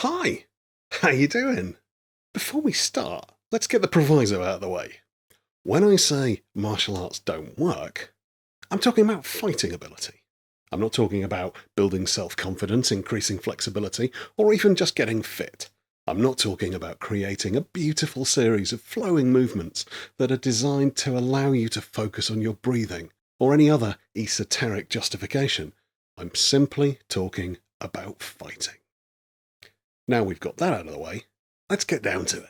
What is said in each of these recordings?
Hi, how you doing? Before we start, let's get the proviso out of the way. When I say martial arts don't work, I'm talking about fighting ability. I'm not talking about building self-confidence, increasing flexibility, or even just getting fit. I'm not talking about creating a beautiful series of flowing movements that are designed to allow you to focus on your breathing, or any other esoteric justification. I'm simply talking about fighting. Now we've got that out of the way, let's get down to it.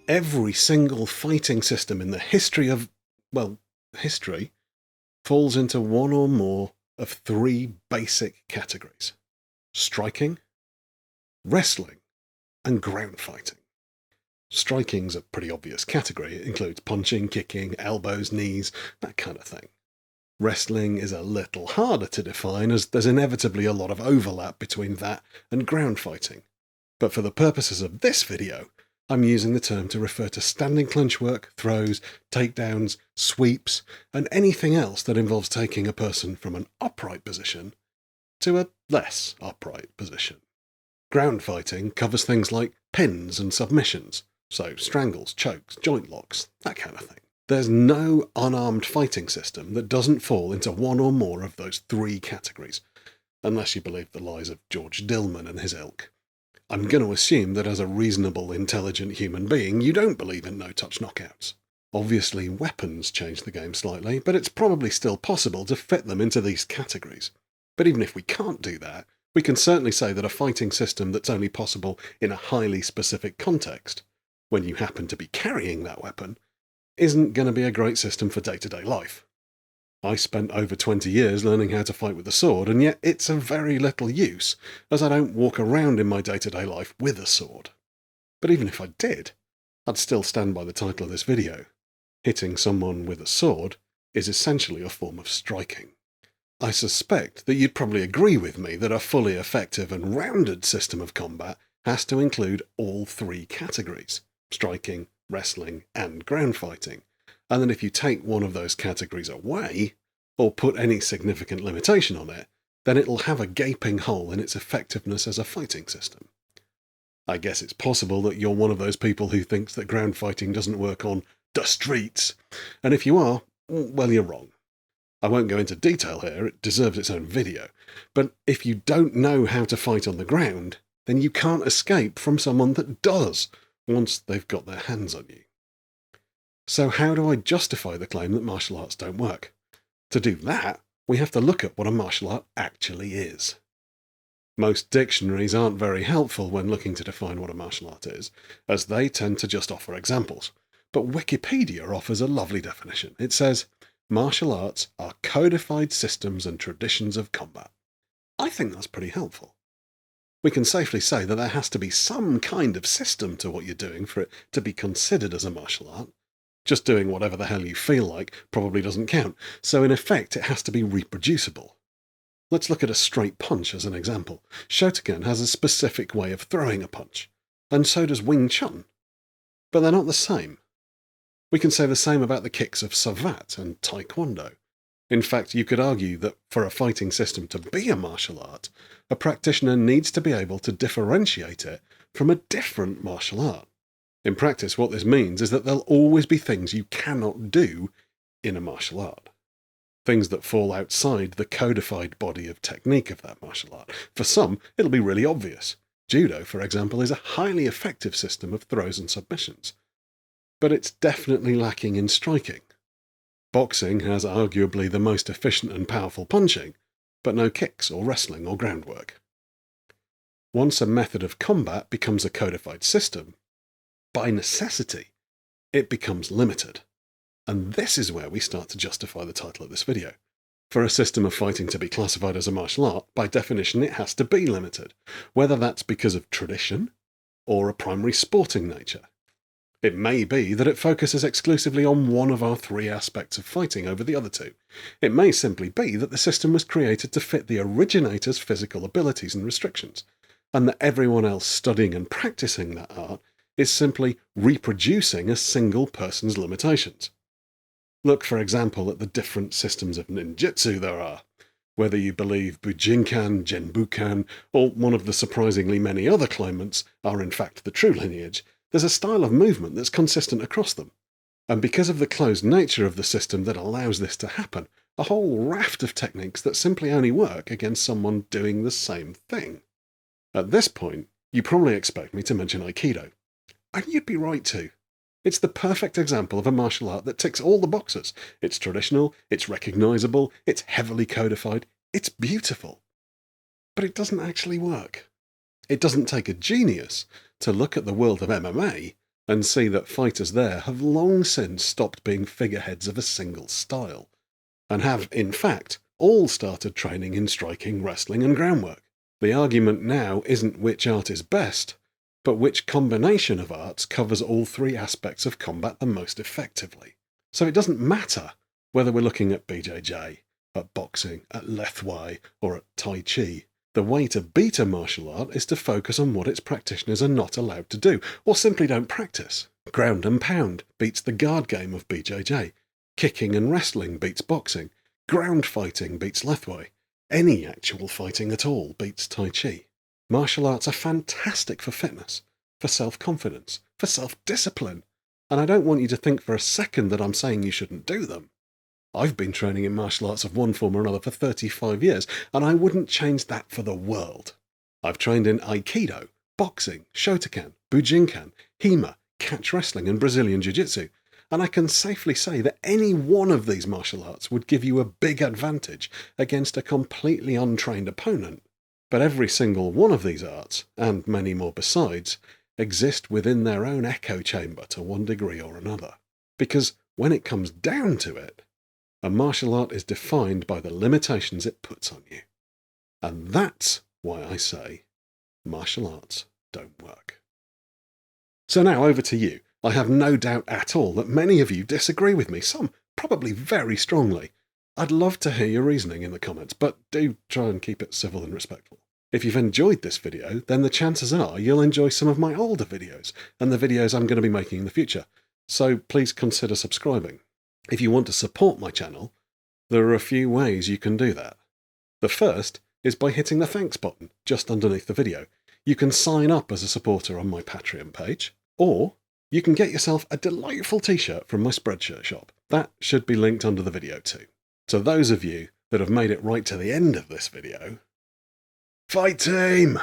Every single fighting system in the history of, history, falls into one or more of three basic categories: striking, wrestling, and ground fighting. Striking's a pretty obvious category. It includes punching, kicking, elbows, knees, that kind of thing. Wrestling is a little harder to define, as there's inevitably a lot of overlap between that and ground fighting. But for the purposes of this video, I'm using the term to refer to standing clinch work, throws, takedowns, sweeps, and anything else that involves taking a person from an upright position to a less upright position. Ground fighting covers things like pins and submissions, so strangles, chokes, joint locks, that kind of thing. There's no unarmed fighting system that doesn't fall into one or more of those three categories, unless you believe the lies of George Dillman and his ilk. I'm going to assume that as a reasonable, intelligent human being, you don't believe in no-touch knockouts. Obviously, weapons change the game slightly, but it's probably still possible to fit them into these categories. But even if we can't do that, we can certainly say that a fighting system that's only possible in a highly specific context, when you happen to be carrying that weapon, isn't going to be a great system for day-to-day life. I spent over 20 years learning how to fight with a sword, and yet it's of very little use, as I don't walk around in my day-to-day life with a sword. But even if I did, I'd still stand by the title of this video. Hitting someone with a sword is essentially a form of striking. I suspect that you'd probably agree with me that a fully effective and rounded system of combat has to include all three categories: striking, wrestling, and ground fighting, and that if you take one of those categories away, or put any significant limitation on it, then it'll have a gaping hole in its effectiveness as a fighting system. I guess it's possible that you're one of those people who thinks that ground fighting doesn't work on the streets, and if you are, well, you're wrong. I won't go into detail here, it deserves its own video, but if you don't know how to fight on the ground, then you can't escape from someone that does, once they've got their hands on you. So how do I justify the claim that martial arts don't work? To do that, we have to look at what a martial art actually is. Most dictionaries aren't very helpful when looking to define what a martial art is, as they tend to just offer examples. But Wikipedia offers a lovely definition. It says, martial arts are codified systems and traditions of combat. I think that's pretty helpful. We can safely say that there has to be some kind of system to what you're doing for it to be considered as a martial art. Just doing whatever the hell you feel like probably doesn't count, so in effect it has to be reproducible. Let's look at a straight punch as an example. Shotokan has a specific way of throwing a punch, and so does Wing Chun. But they're not the same. We can say the same about the kicks of Savate and Taekwondo. In fact, you could argue that for a fighting system to be a martial art, a practitioner needs to be able to differentiate it from a different martial art. In practice, what this means is that there'll always be things you cannot do in a martial art. Things that fall outside the codified body of technique of that martial art. For some, it'll be really obvious. Judo, for example, is a highly effective system of throws and submissions. But it's definitely lacking in striking. Boxing has arguably the most efficient and powerful punching, but no kicks or wrestling or groundwork. Once a method of combat becomes a codified system, by necessity, it becomes limited. And this is where we start to justify the title of this video. For a system of fighting to be classified as a martial art, by definition it has to be limited, whether that's because of tradition or a primary sporting nature. It may be that it focuses exclusively on one of our three aspects of fighting over the other two. It may simply be that the system was created to fit the originator's physical abilities and restrictions, and that everyone else studying and practicing that art is simply reproducing a single person's limitations. Look, for example, at the different systems of ninjutsu there are. Whether you believe Bujinkan, Genbukan, or one of the surprisingly many other claimants are in fact the true lineage, there's a style of movement that's consistent across them. And because of the closed nature of the system that allows this to happen, a whole raft of techniques that simply only work against someone doing the same thing. At this point, you probably expect me to mention Aikido. And you'd be right to. It's the perfect example of a martial art that ticks all the boxes. It's traditional, it's recognisable, it's heavily codified, it's beautiful. But it doesn't actually work. It doesn't take a genius to look at the world of MMA and see that fighters there have long since stopped being figureheads of a single style, and have, in fact, all started training in striking, wrestling and groundwork. The argument now isn't which art is best, but which combination of arts covers all three aspects of combat the most effectively. So it doesn't matter whether we're looking at BJJ, at boxing, at Lethwei, or at Tai Chi. The way to beat a martial art is to focus on what its practitioners are not allowed to do, or simply don't practice. Ground and pound beats the guard game of BJJ. Kicking and wrestling beats boxing. Ground fighting beats Lethwei. Any actual fighting at all beats Tai Chi. Martial arts are fantastic for fitness, for self-confidence, for self-discipline, and I don't want you to think for a second that I'm saying you shouldn't do them. I've been training in martial arts of one form or another for 35 years, and I wouldn't change that for the world. I've trained in Aikido, boxing, Shotokan, Bujinkan, Hema, catch wrestling and Brazilian Jiu-Jitsu, and I can safely say that any one of these martial arts would give you a big advantage against a completely untrained opponent. But every single one of these arts, and many more besides, exist within their own echo chamber to one degree or another. Because when it comes down to it, a martial art is defined by the limitations it puts on you. And that's why I say martial arts don't work. So now over to you. I have no doubt at all that many of you disagree with me, some probably very strongly. I'd love to hear your reasoning in the comments, but do try and keep it civil and respectful. If you've enjoyed this video, then the chances are you'll enjoy some of my older videos, and the videos I'm going to be making in the future, so please consider subscribing. If you want to support my channel, there are a few ways you can do that. The first is by hitting the thanks button just underneath the video. You can sign up as a supporter on my Patreon page, or you can get yourself a delightful t-shirt from my Spreadshirt shop. That should be linked under the video too. So those of you that have made it right to the end of this video, fight team!